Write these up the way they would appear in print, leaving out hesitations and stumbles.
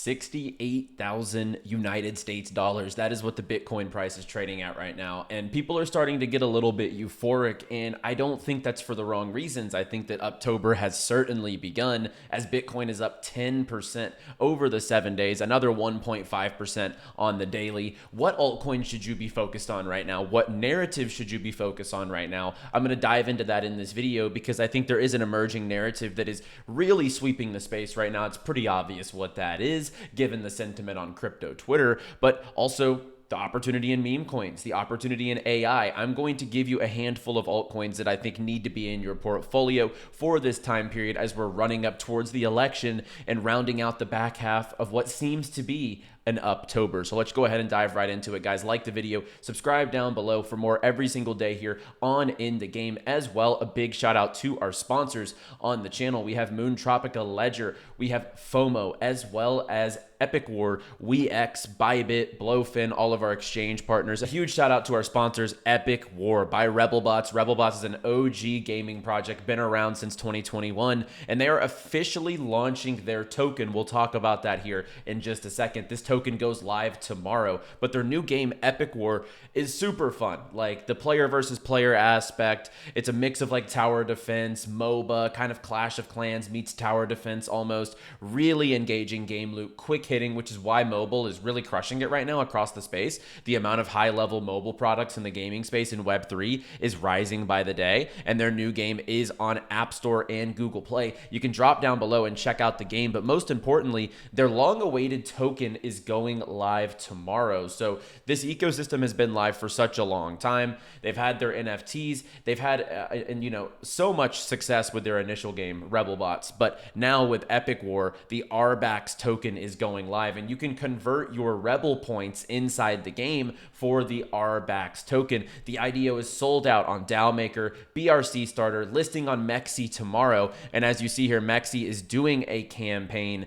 68,000 United States dollars. That is what the Bitcoin price is trading at right now. And people are starting to get a little bit euphoric. And I don't think that's for the wrong reasons. I think that October has certainly begun as Bitcoin is up 10% over the 7 days, another 1.5% on the daily. What altcoin should you be focused on right now? What narrative should you be focused on right now? I'm going to dive into that in this video because I think there is an emerging narrative that is really sweeping the space right now. It's pretty obvious what that is, given the sentiment on crypto Twitter, but also the opportunity in meme coins, the opportunity in AI. I'm going to give you a handful of altcoins that I think need to be in your portfolio for this time period as we're running up towards the election and rounding out the back half of what seems to be an Uptober. So let's go ahead and dive right into it, guys. Like the video, subscribe down below for more every single day here on In the Game. As well, a big shout out to our sponsors on the channel. We have Moon Tropica Ledger, we have FOMO, as well as Epic War, 𝗬𝗢𝗓𝗍, Bybit, Blowfin, all of our exchange partners. A huge shout out to our sponsors, Epic War by 𝗪𝗢𝗥𝗟𝗑𝗪𝗓. 𝗪𝗪𝗥𝗟𝗑 is an OG gaming project, been around since 2021, and they are officially launching their token. We'll talk about that here in just a second. This token goes live tomorrow, but their new game, Epic War, is super fun. Like the player versus player aspect, it's a mix of like tower defense, MOBA, kind of Clash of Clans meets tower defense almost. Really engaging game loop, quick hitting, which is why mobile is really crushing it right now across the space. The amount of high-level mobile products in the gaming space in Web3 is rising by the day, and their new game is on App Store and Google Play. You can drop down below and check out the game, but most importantly, their long-awaited token is going live tomorrow. So this ecosystem has been live for such a long time. They've had their NFTs. They've had, so much success with their initial game, 𝗪𝗡𝗥𝗡. But now with Epic War, the 𝗪𝗥𝗡 token is going live, and you can convert your Rebel points inside the game for the 𝗪𝗥𝗡 token. The IDO is sold out on DAO Maker, BRC Starter, listing on Mexi tomorrow. And as you see here, Mexi is doing a campaign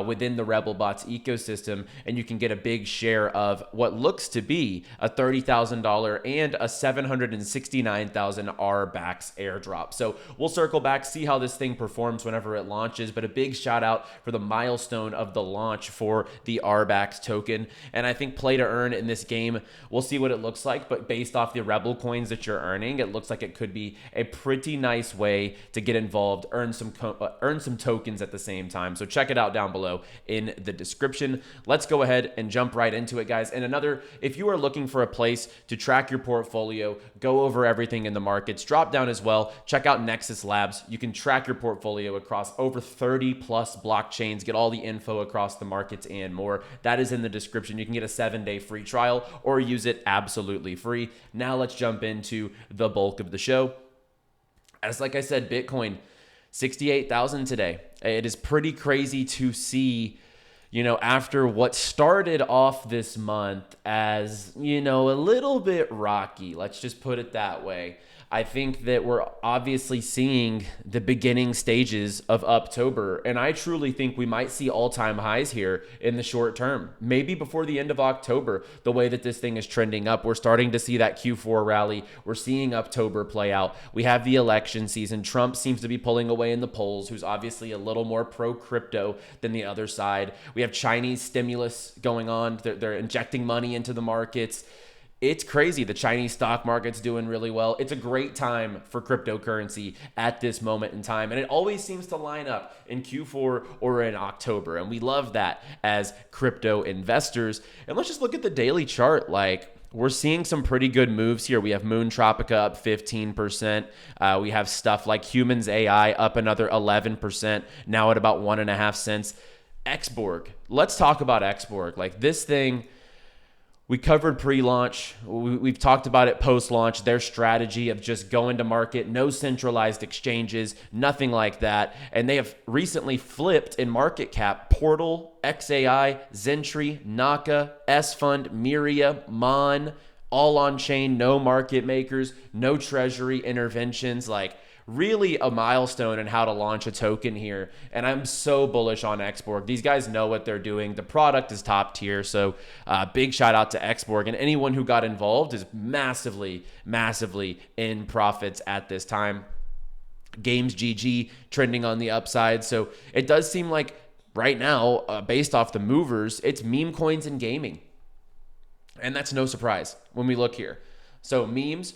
within the 𝗪𝗡𝗥𝗡 ecosystem, and you can get a big share of what looks to be a $30,000 and a 769,000 𝗪𝗥𝗡 airdrop. So we'll circle back, see how this thing performs whenever it launches, but a big shout out for the milestone of the launch for the 𝗪𝗥𝗡 token. And I think play to earn in this game, we'll see what it looks like, but based off the Rebel coins that you're earning, it looks like it could be a pretty nice way to get involved, earn some tokens at the same time. So check it out down below in the description. Let's go ahead and jump right into it, guys. And if you are looking for a place to track your portfolio, go over everything in the markets, drop down as well, check out Nexus Labs. You can track your portfolio across over 30 plus blockchains, get all the info across the markets and more. That is in the description. You can get a 7-day free trial or use it absolutely free. Now let's jump into the bulk of the show. Like I said, Bitcoin, 68,000 today. It is pretty crazy to see, after what started off this month as, a little bit rocky, let's just put it that way. I think that we're obviously seeing the beginning stages of Uptober, and I truly think we might see all-time highs here in the short term, maybe before the end of October. The way that this thing is trending up, we're starting to see that Q4 rally. We're seeing Uptober play out. We have the election season. Trump seems to be pulling away in the polls, who's obviously a little more pro-crypto than the other side. We have Chinese stimulus going on. They're injecting money into the markets. It's crazy. The Chinese stock market's doing really well. It's a great time for cryptocurrency at this moment in time. And it always seems to line up in Q4 or in October. And we love that as crypto investors. And let's just look at the daily chart. We're seeing some pretty good moves here. We have Moon Tropica up 15%. We have stuff like Humans AI up another 11%, now at about 1.5 cents. 𝗪𝗡𝗥. Let's talk about 𝗪𝗡𝗥. This thing, we covered pre-launch. We've talked about it post-launch, their strategy of just going to market, no centralized exchanges, nothing like that. And they have recently flipped in market cap Portal, XAI, Zentry, Naka, S-Fund, Myria, Mon, all on chain, no market makers, no treasury interventions. Really a milestone in how to launch a token here. And I'm so bullish on 𝗪𝗡𝗥. These guys know what they're doing. The product is top tier. So big shout out to 𝗪𝗡𝗥. And anyone who got involved is massively, massively in profits at this time. Games GG trending on the upside. So it does seem like right now, based off the movers, it's meme coins and gaming. And that's no surprise when we look here. So memes,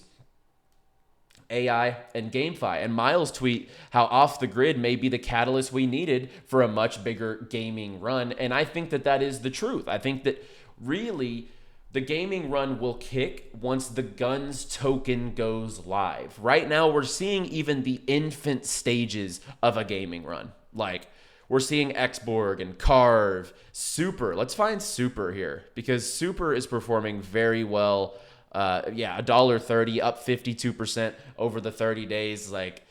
AI, and GameFi. And Miles tweet how off the grid may be the catalyst we needed for a much bigger gaming run. And I think that that is the truth. I think that really the gaming run will kick once the Guns token goes live. Right now, we're seeing even the infant stages of a gaming run. Like, we're seeing Xborg and Carve, Super. Let's find Super here because Super is performing very well. $1.30, up 52% over the 30 days. Like,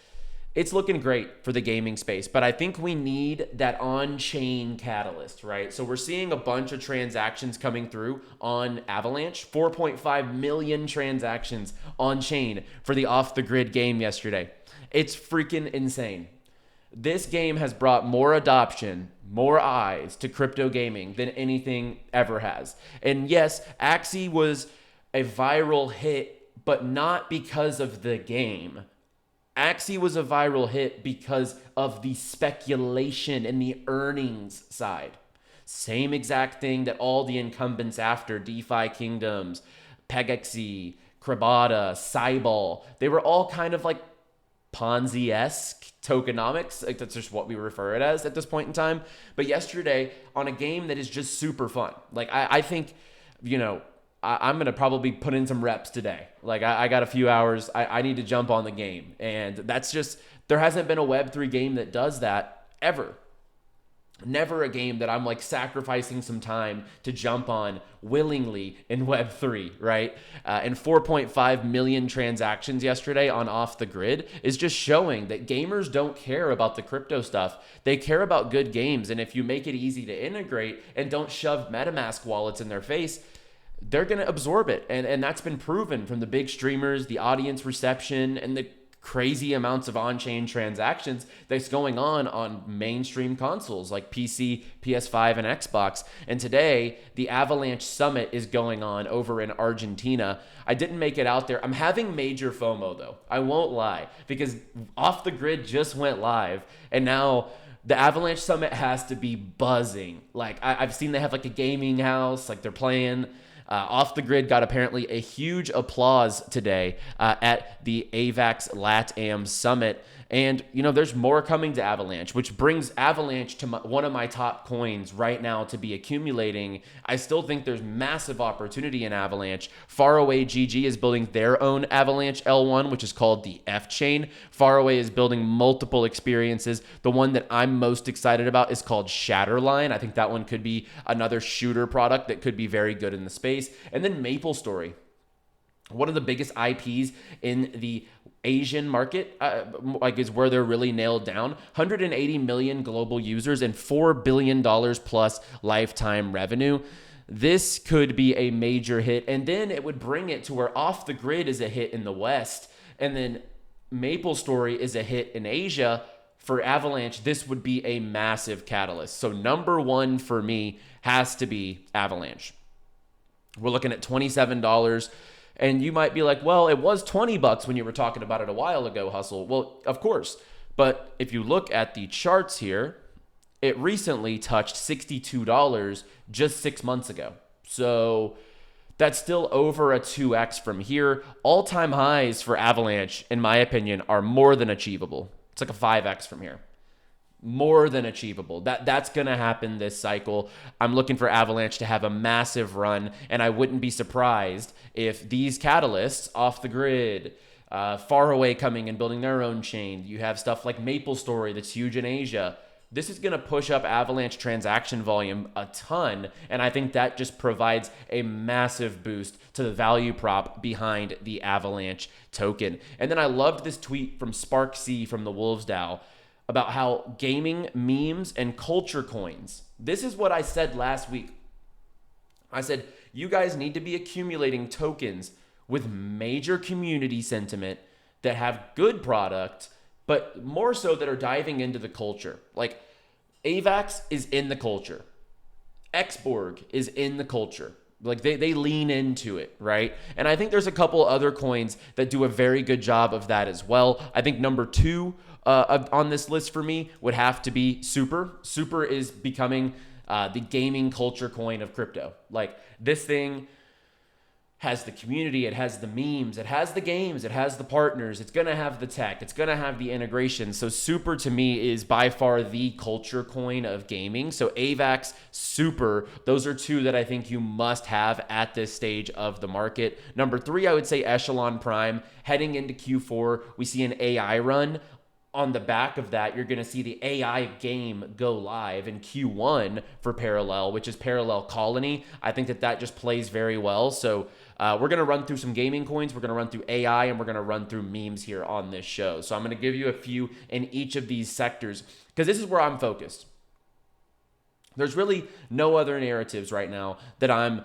it's looking great for the gaming space, but I think we need that on-chain catalyst, right? So we're seeing a bunch of transactions coming through on Avalanche, 4.5 million transactions on-chain for the off-the-grid game yesterday. It's freaking insane. This game has brought more adoption, more eyes to crypto gaming than anything ever has. And yes, Axie was a viral hit, but not because of the game. Axie was a viral hit because of the speculation and the earnings side. Same exact thing that all the incumbents after, DeFi Kingdoms, Pegexy, Krabata, Cyball, they were all kind of like Ponzi-esque tokenomics. Like, that's just what we refer it as at this point in time. But yesterday, on a game that is just super fun, like I think, I'm going to probably put in some reps today. Like, I got a few hours. I need to jump on the game. And that's just, there hasn't been a Web3 game that does that ever. Never a game that I'm like sacrificing some time to jump on willingly in Web3, right? And 4.5 million transactions yesterday on Off the Grid is just showing that gamers don't care about the crypto stuff. They care about good games. And if you make it easy to integrate and don't shove MetaMask wallets in their face, they're going to absorb it. And that's been proven from the big streamers, the audience reception, and the crazy amounts of on-chain transactions that's going on mainstream consoles like PC, PS5, and Xbox. And today, the Avalanche Summit is going on over in Argentina. I didn't make it out there. I'm having major FOMO, though. I won't lie, because Off the Grid just went live, and now the Avalanche Summit has to be buzzing. Like, I've seen they have like a gaming house, like they're playing. Off the Grid got apparently a huge applause today at the AVAX LATAM Summit. And, there's more coming to Avalanche, which brings Avalanche to one of my top coins right now to be accumulating. I still think there's massive opportunity in Avalanche. Faraway GG is building their own Avalanche L1, which is called the F-Chain. Faraway is building multiple experiences. The one that I'm most excited about is called Shatterline. I think that one could be another shooter product that could be very good in the space. And then MapleStory, one of the biggest IPs in the Asian market, is where they're really nailed down. 180 million global users and $4 billion plus lifetime revenue. This could be a major hit. And then it would bring it to where Off the Grid is a hit in the West. And then MapleStory is a hit in Asia. For Avalanche, this would be a massive catalyst. So number one for me has to be Avalanche. We're looking at $27. And you might be like, well, it was $20 when you were talking about it a while ago, Hustle. Well, of course. But if you look at the charts here, it recently touched $62 just 6 months ago. So that's still over a 2x from here. All-time highs for Avalanche, in my opinion, are more than achievable. It's like a 5x from here. More than achievable. That's going to happen this cycle. I'm looking for Avalanche to have a massive run, and I wouldn't be surprised if these catalysts, Off the Grid, Faraway coming and building their own chain, you have stuff like MapleStory that's huge in Asia. This is going to push up Avalanche transaction volume a ton, and I think that just provides a massive boost to the value prop behind the Avalanche token. And then I loved this tweet from SparkC from the Wolves DAO about how gaming, memes, and culture coins. This is what I said last week. I said, you guys need to be accumulating tokens with major community sentiment that have good product, but more so that are diving into the culture. Like, AVAX is in the culture. Xborg is in the culture. Like they lean into it, right? And I think there's a couple other coins that do a very good job of that as well. I think number 2 on this list for me would have to be Super. Super is becoming the gaming culture coin of crypto. Like, this thing has the community, it has the memes, it has the games, it has the partners, it's going to have the tech, it's going to have the integration. So Super to me is by far the culture coin of gaming. So AVAX, Super, those are 2 that I think you must have at this stage of the market. Number 3, I would say Echelon Prime. Heading into Q4, we see an AI run. On the back of that, you're going to see the AI game go live in Q1 for Parallel, which is Parallel Colony. I think that just plays very well. So we're going to run through some gaming coins. We're going to run through AI, and we're going to run through memes here on this show. So I'm going to give you a few in each of these sectors because this is where I'm focused. There's really no other narratives right now that I'm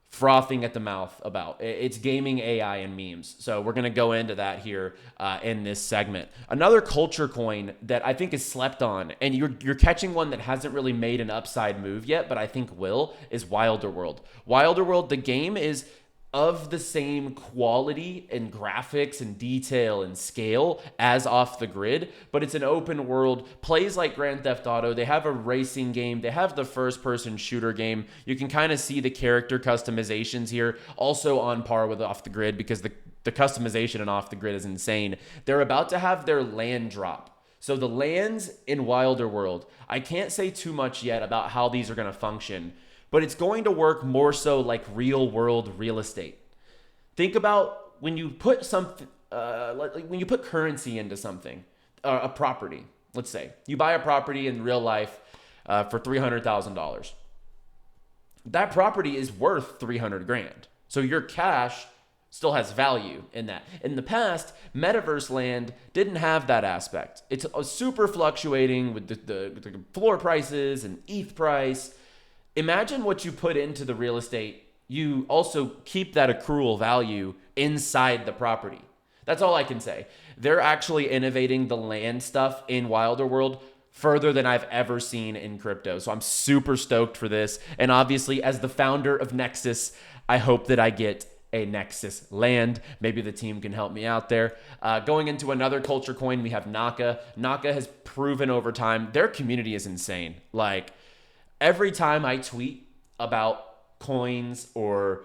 frothing at the mouth about. It's gaming, AI, and memes. So we're going to go into that here in this segment. Another culture coin that I think is slept on, and you're catching one that hasn't really made an upside move yet, but I think will, is Wilder World. Wilder World, the game is of the same quality and graphics and detail and scale as Off the Grid, but it's an open world, plays like Grand Theft Auto. They have a racing game. They have the first person shooter game. You can kind of see the character customizations here, also on par with Off the Grid because the customization in Off the Grid is insane. They're about to have their land drop. So the lands in Wilder World, I can't say too much yet about how these are going to function, but it's going to work more so like real world real estate. Think about when you put something, like when you put currency into something, a property. Let's say you buy a property in real life for $300,000. That property is worth 300 grand. So your cash still has value in that. In the past, metaverse land didn't have that aspect. It's super fluctuating with the floor prices and ETH price. Imagine what you put into the real estate. You also keep that accrual value inside the property. That's all I can say. They're actually innovating the land stuff in Wilder World further than I've ever seen in crypto. So I'm super stoked for this. And obviously, as the founder of Nexus, I hope that I get a Nexus land. Maybe the team can help me out there. Going into another culture coin, we have Naka. Naka has proven over time, their community is insane. Like, every time I tweet about coins or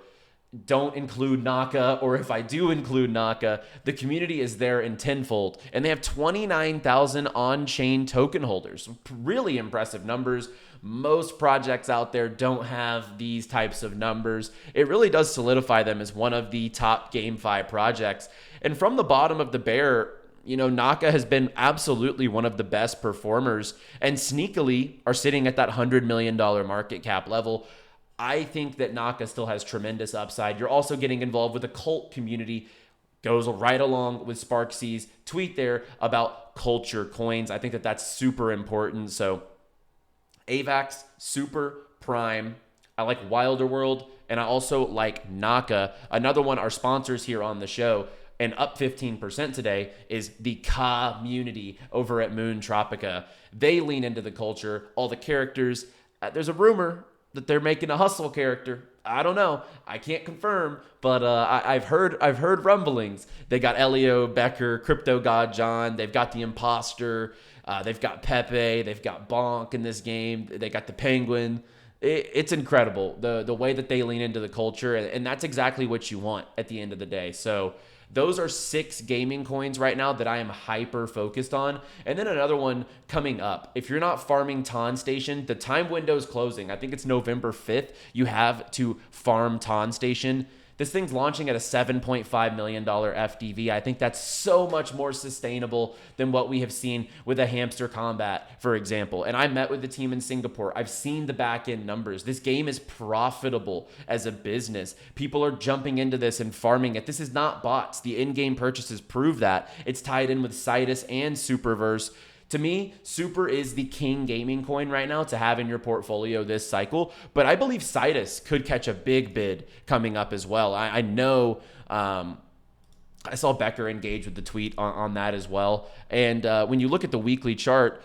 don't include Naka, or if I do include Naka, the community is there in tenfold. And they have 29,000 on-chain token holders. Really impressive numbers. Most projects out there don't have these types of numbers. It really does solidify them as one of the top GameFi projects. And from the bottom of the bear, you know, Naka has been absolutely one of the best performers and sneakily are sitting at that $100 million market cap level. I think that Naka still has tremendous upside. You're also getting involved with a cult community. Goes right along with Sparksy's tweet there about culture coins. I think that that's super important. So AVAX, Super, Prime. I like Wilder World, and I also like Naka. Another one, our sponsors here on the show, and up 15% today, is the community over at Moon Tropica. They lean into the culture, all the characters. There's a rumor that they're making a hustle character. I don't know. I can't confirm, but I've heard rumblings. They got 𝗖𝗢𝗥𝗬𝗣𝗧𝗢, Crypto God John. They've got the Imposter. They've got Pepe. They've got Bonk in this game. They got the Penguin. It's incredible, the way that they lean into the culture, and that's exactly what you want at the end of the day. So those are 6 gaming coins right now that I am hyper focused on. And then another one coming up. If you're not farming Ton Station, the time window is closing. I think it's November 5th. You have to farm Ton Station. This thing's launching at a $7.5 million FDV. I think that's so much more sustainable than what we have seen with a Hamster Combat, for example. And I met with the team in Singapore. I've seen the back end numbers. This game is profitable as a business. People are jumping into this and farming it. This is not bots. The in-game purchases prove that. It's tied in with Citus and Superverse. To me, Super is the king gaming coin right now to have in your portfolio this cycle. But I believe Citus could catch a big bid coming up as well. I know I saw Becker engage with the tweet on that as well. And when you look at the weekly chart,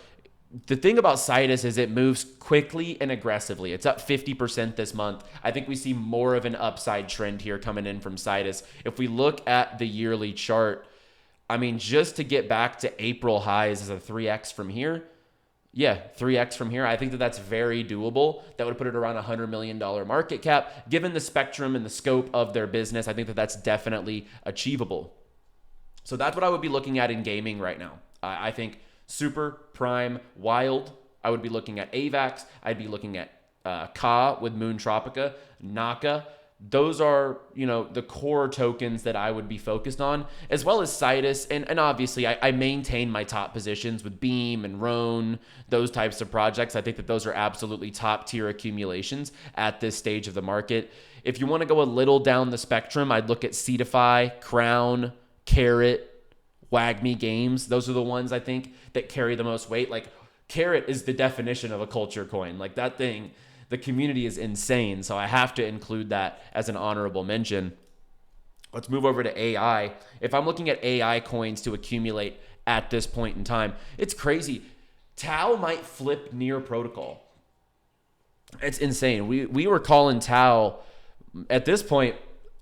The thing about 𝗧𝗢𝗔 is it moves quickly and aggressively. It's up 50% this month. I think we see more of an upside trend here coming in from 𝗧𝗢𝗔. If we look at the yearly chart, I mean, just to get back to April highs is a 3x from here. Yeah, 3x from here. I think that that's very doable. That would put it around $100 million market cap. Given the spectrum and the scope of their business, I think that that's definitely achievable. So that's what I would be looking at in gaming right now. I think super, prime, wild. I would be looking at AVAX. I'd be looking at 𝗏 with Moon Tropica, NACA. Those are, the core tokens that I would be focused on, as well as 𝗧𝗢𝗔. And obviously, I maintain my top positions with Beam and Roan, those types of projects. I think that those are absolutely top tier accumulations at this stage of the market. If you want to go a little down the spectrum, I'd look at 𝗖𝗢𝗘, Crown, Carrot, WAGMI Games. Those are the ones I think that carry the most weight. Like, Carrot is the definition of a culture coin. Like, that thing, the community is insane. So I have to include that as an honorable mention. Let's move over to AI. If I'm looking at AI coins to accumulate at this point in time, it's crazy. Tau might flip near protocol. It's insane. We were calling Tau at this point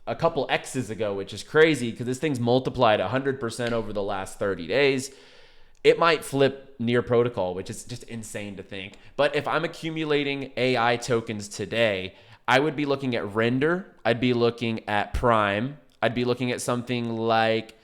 a couple X's ago, which is crazy because this thing's multiplied 100% over the last 30 days. It might flip near protocol, which is just insane to think. But if I'm accumulating AI tokens today, I would be looking at Render. I'd be looking at Prime. I'd be looking at something like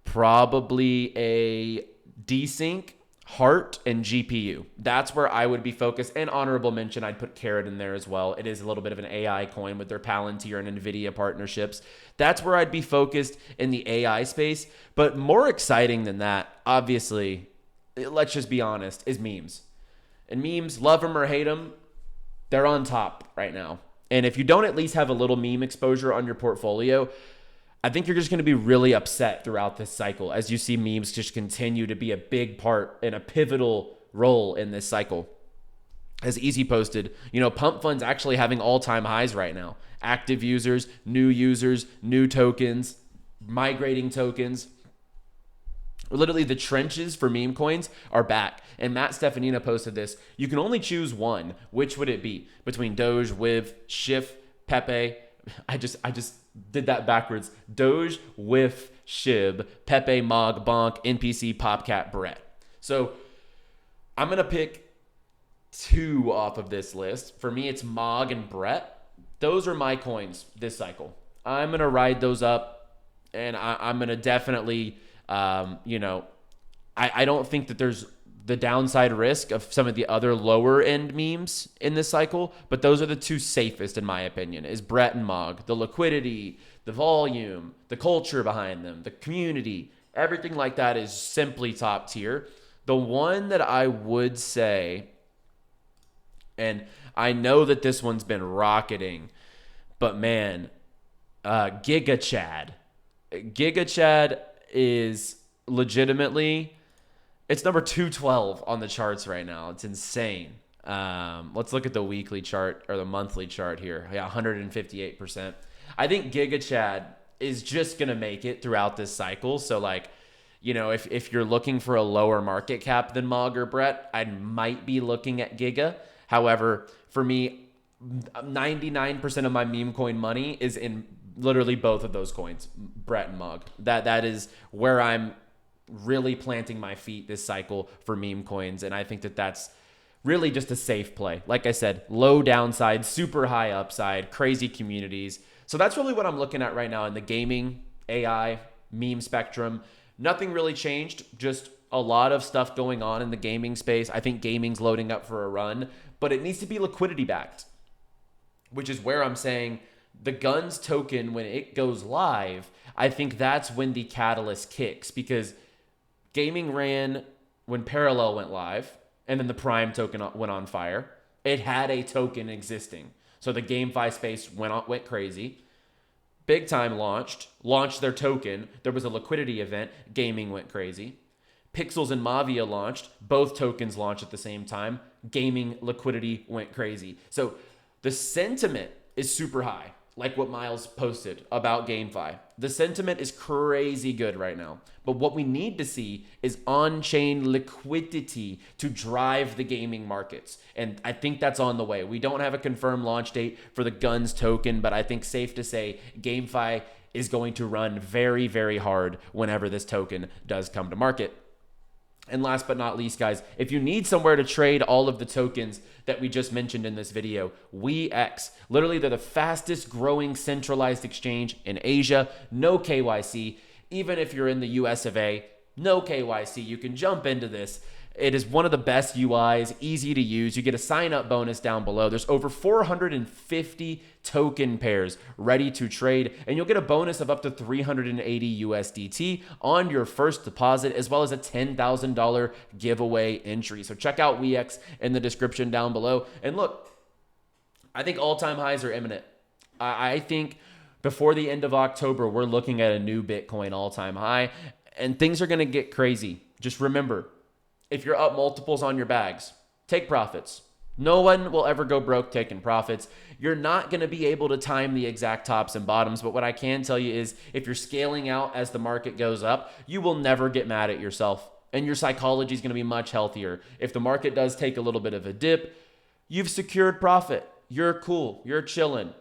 probably a Desync, Heart, and GPU. That's where I would be focused. And honorable mention, I'd put Carrot in there as well. It is a little bit of an AI coin with their Palantir and NVIDIA partnerships. That's where I'd be focused in the AI space. But more exciting than that, obviously, let's just be honest, is memes. And memes, love them or hate them, they're on top right now. And if you don't at least have a little meme exposure on your portfolio, I think you're just going to be really upset throughout this cycle as you see memes just continue to be a big part and a pivotal role in this cycle. As Easy posted, Pump Fund's actually having all-time highs right now. Active users, new tokens, migrating tokens. Literally, the trenches for meme coins are back. And Matt Stefanina posted this. You can only choose one. Which would it be? Between Doge, WIV, Schiff, Pepe. I just did that backwards. Doge, WIF, SHIB, Pepe, Mog, Bonk, NPC, Popcat, Brett. So I'm going to pick two off of this list. For me, it's Mog and Brett. Those are my coins this cycle. I'm going to ride those up, and I'm going to definitely, I don't think that there's the downside risk of some of the other lower end memes in this cycle, but those are the two safest in my opinion, is Brett and Mog. The liquidity, the volume, the culture behind them, the community, everything like that is simply top tier. The one that I would say, and I know that this one's been rocketing, but man, 𝗣𝗏𝗘 is legitimately, it's number 212 on the charts right now. It's insane. Let's look at the weekly chart or the monthly chart here. Yeah, 158%. I think 𝗣𝗏𝗘 is just going to make it throughout this cycle. So if you're looking for a lower market cap than Mog or Brett, I might be looking at 𝗣𝗏. However, for me, 99% of my meme coin money is in literally both of those coins, Brett and Mog. That is where I'm really planting my feet this cycle for meme coins. And I think that that's really just a safe play. Like I said, low downside, super high upside, crazy communities. So that's really what I'm looking at right now in the gaming, AI, meme spectrum. Nothing really changed, just a lot of stuff going on in the gaming space. I think gaming's loading up for a run, but it needs to be liquidity backed, which is where I'm saying the Guns token, when it goes live, I think that's when the catalyst kicks, because gaming ran when Parallel went live, and then the Prime token went on fire. It had a token existing. So the GameFi space went crazy. Big Time launched their token. There was a liquidity event. Gaming went crazy. Pixels and Mavia launched. Both tokens launched at the same time. Gaming liquidity went crazy. So the sentiment is super high. like what Miles posted about GameFi. The sentiment is crazy good right now. But what we need to see is on-chain liquidity to drive the gaming markets. And I think that's on the way. We don't have a confirmed launch date for the Guns token, but I think safe to say GameFi is going to run very, very hard whenever this token does come to market. And last but not least, guys, if you need somewhere to trade all of the tokens that we just mentioned in this video, 𝗬𝗥𝗬𝗓, literally they're the fastest growing centralized exchange in Asia, no KYC. Even if you're in the US of A, no KYC, you can jump into this. It is one of the best UIs, easy to use. You get a sign up bonus down below. There's over 450 token pairs ready to trade, and you'll get a bonus of up to 380 USDT on your first deposit, as well as a $10,000 giveaway entry. So check out 𝗬𝗥𝗬𝗓 in the description down below. And look, I think all-time highs are imminent. I think before the end of October, we're looking at a new Bitcoin all-time high, and things are going to get crazy. Just remember, if you're up multiples on your bags, take profits. No one will ever go broke taking profits. You're not going to be able to time the exact tops and bottoms, but what I can tell you is if you're scaling out as the market goes up, you will never get mad at yourself, and your psychology is going to be much healthier. If the market does take a little bit of a dip, you've secured profit. You're cool. You're chilling.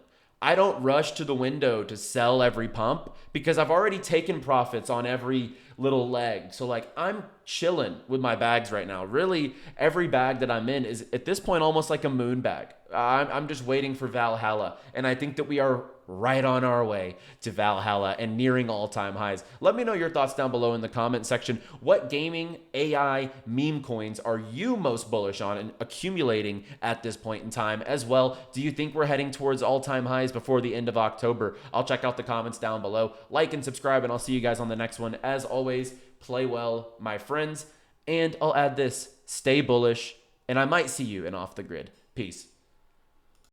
I don't rush to the window to sell every pump because I've already taken profits on every little leg. So like I'm chilling with my bags right now. Really, every bag that I'm in is at this point almost like a moon bag. I'm just waiting for Valhalla. And I think that we are right on our way to Valhalla and nearing all-time highs. Let me know your thoughts down below in the comment section. What gaming AI meme coins are you most bullish on and accumulating at this point in time as well? Do you think we're heading towards all-time highs before the end of October? I'll check out the comments down below. Like and subscribe, and I'll see you guys on the next one. As always, play well, my friends. And I'll add this, stay bullish, and I might see you in Off the Grid. Peace.